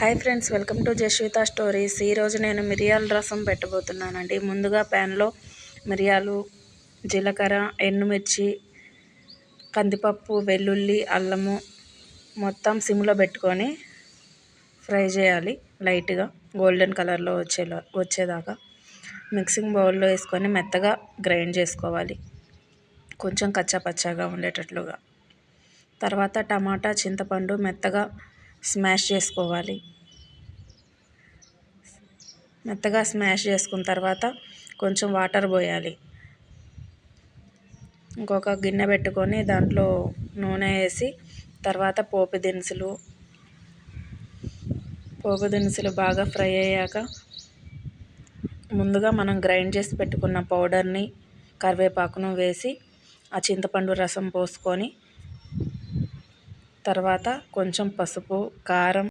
Hi friends, welcome to Jashwitha stories. ఈరోజు నేను మిరియాల రసం పెట్టబోతున్నానండి. ముందుగా ప్యాన్లో మిరియాలు, జీలకర్ర, ఎండుమిర్చి, కందిపప్పు, వెల్లుల్లి, అల్లము మొత్తం సిమ్లో పెట్టుకొని ఫ్రై చేయాలి. లైట్గా గోల్డెన్ కలర్లో వచ్చేదాకా మిక్సింగ్ బౌల్లో వేసుకొని మెత్తగా గ్రైండ్ చేసుకోవాలి, కొంచెం కచ్చాపచ్చాగా ఉండేటట్లుగా. తర్వాత టమాటా, చింతపండు మెత్తగా స్మాష్ చేసుకోవాలి. మెత్తగా స్మాష్ చేసుకున్న తర్వాత కొంచెం వాటర్ పోయాలి. ఇంకొక గిన్నె పెట్టుకొని దాంట్లో నూనె వేసి తర్వాత పోపు దినుసులు బాగా ఫ్రై అయ్యాక ముందుగా మనం గ్రైండ్ చేసి పెట్టుకున్న పౌడర్ని, కరివేపాకును వేసి ఆ చింతపండు రసం పోసుకొని తర్వాత కొంచెం పసుపు, కారం,